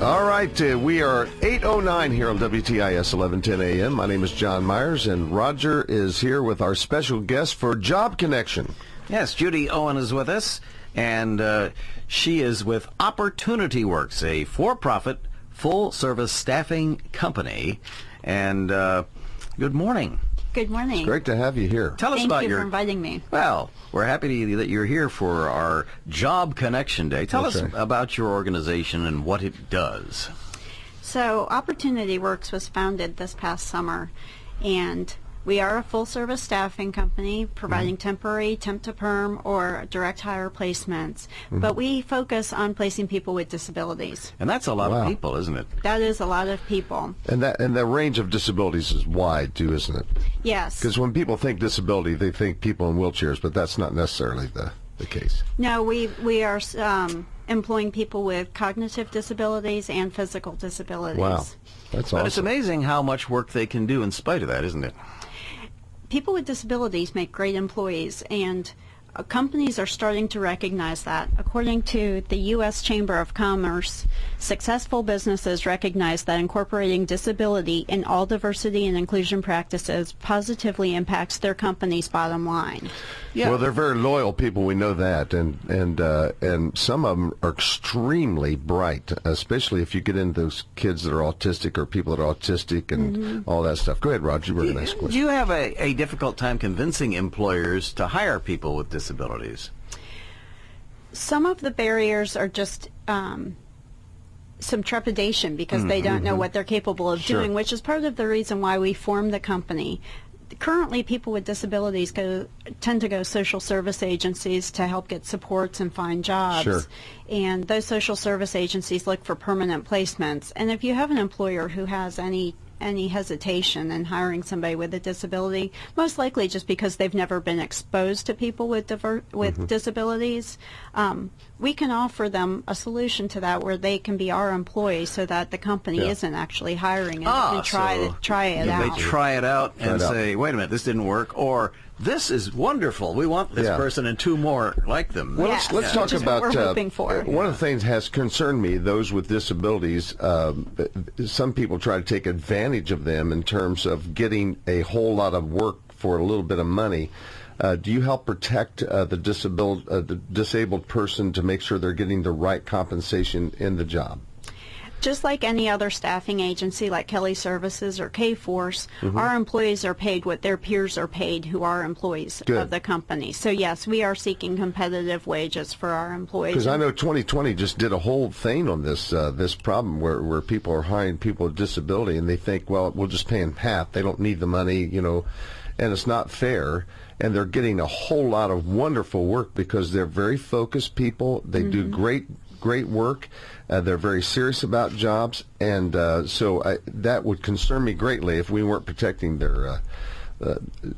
All right, we are 8:09 here on WTIS 1110 AM. My name is John Myers, and Roger is here with our special guest for Job Connection. Yes, Judy Owen is with us, and she is with Opportunity Works, a for-profit, full-service staffing company. And good morning. Good morning. It's great to have you here. Tell us about Thank you for inviting me. Well, we're happy that you're here for our Job Connection Day. Tell us about your organization and what it does. So, Opportunity Works was founded this past summer, and we are a full-service staffing company providing temporary, temp-to-perm, or direct hire placements. But we focus on placing people with disabilities. And that's a lot of people, isn't it? That is a lot of people. And the range of disabilities is wide, too, isn't it? Yes. Because when people think disability, they think people in wheelchairs, but that's not necessarily the case. No, we are employing people with cognitive disabilities and physical disabilities. Wow. That's awesome. But it's amazing how much work they can do in spite of that, isn't it? People with disabilities make great employees, and companies are starting to recognize that. According to the U.S. Chamber of Commerce, successful businesses recognize that incorporating disability in all diversity and inclusion practices positively impacts their company's bottom line. Yeah. Well, they're very loyal people. We know that, and some of them are extremely bright, especially if you get into those kids that are autistic or people that are autistic and all that stuff. Go ahead, Roger. We're going to ask a question. Do you have a difficult time convincing employers to hire people with disabilities? Some of the barriers are just some trepidation because they don't know what they're capable of doing, which is part of the reason why we formed the company. Currently, people with disabilities tend to go social service agencies to help get supports and find jobs. Sure. And those social service agencies look for permanent placements. And if you have an employer who has any hesitation in hiring somebody with a disability, most likely just because they've never been exposed to people with disabilities, we can offer them a solution to that where they can be our employees so that the company isn't actually hiring and try it out. They try it out and say, wait a minute, this didn't work, or this is wonderful. We want this person and two more like them. Well, let's talk about what we're hoping for. One of the things has concerned me, those with disabilities, some people try to take advantage of them in terms of getting a whole lot of work for a little bit of money. Do you help protect the disabled person to make sure they're getting the right compensation in the job? Just like any other staffing agency like Kelly Services or K-Force, our employees are paid what their peers are paid who are employees of the company. So yes, we are seeking competitive wages for our employees. Because I know 2020 just did a whole thing on this problem where people are hiring people with disability and they think, well, we'll just pay them half. They don't need the money, and it's not fair. And they're getting a whole lot of wonderful work because they're very focused people. They do great work. They're very serious about jobs, and so that would concern me greatly if we weren't protecting their,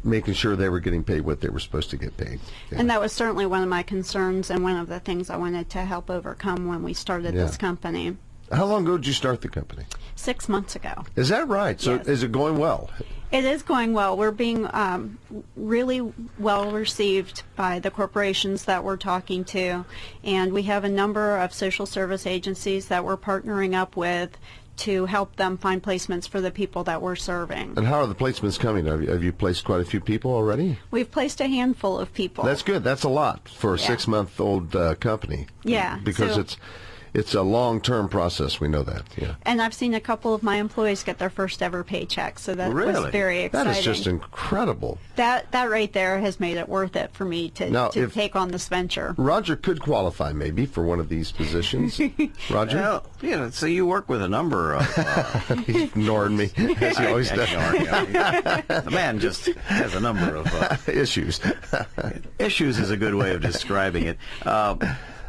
making sure they were getting paid what they were supposed to get paid. Yeah. And that was certainly one of my concerns and one of the things I wanted to help overcome when we started this company. How long ago did you start the company? 6 months ago. Is that right? So is it going well? It is going well. We're being really well received by the corporations that we're talking to, and we have a number of social service agencies that we're partnering up with to help them find placements for the people that we're serving. And how are the placements coming? Have you placed quite a few people already? We've placed a handful of people. That's good. That's a lot for a 6-month-old company. Yeah. Because it's a long-term process. We know that. Yeah. And I've seen a couple of my employees get their first ever paycheck, so that was very exciting. That is just incredible. That right there has made it worth it for me to take on this venture. Roger could qualify maybe for one of these positions. Roger? Well, so you work with a number of... He's ignoring me, as he always does. The man just has a number of... issues. Issues is a good way of describing it.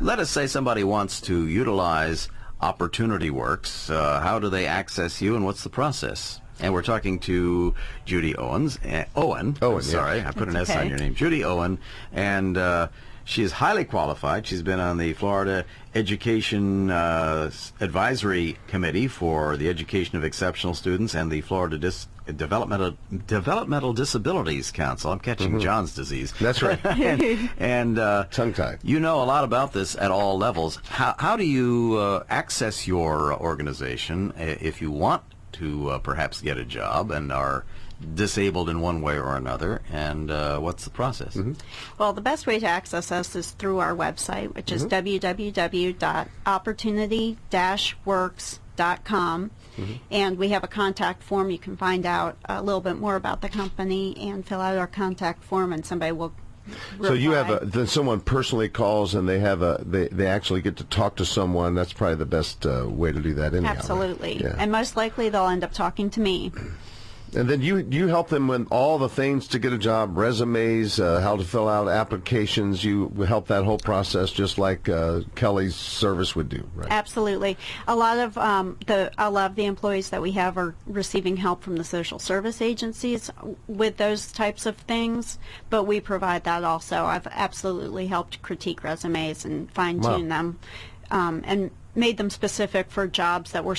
Let us say somebody wants to utilize Opportunity Works. How do they access you, and what's the process? And we're talking to Judy Owen. Sorry, I put an S on your name. Judy Owen. And She is highly qualified. She's been on the Florida Education Advisory Committee for the Education of Exceptional Students and the Florida Developmental Disabilities Council. I'm catching John's disease. That's right. and Tongue-tied. You know a lot about this at all levels. How do you access your organization if you want to perhaps get a job and are disabled in one way or another, and what's the process? Well, the best way to access us is through our website, which is www.opportunity-works.com, and we have a contact form. You can find out a little bit more about the company and fill out our contact form, and somebody will reply. So you have then someone personally calls and they have they actually get to talk to someone. That's probably the best way to do that anyhow. Absolutely. Yeah. And most likely they'll end up talking to me. And then you help them with all the things to get a job, resumes, how to fill out applications. You help that whole process just like Kelly's service would do, right? Absolutely. A lot of the employees that we have are receiving help from the social service agencies with those types of things, but we provide that also. I've absolutely helped critique resumes and fine-tune them, and made them specific for jobs that we're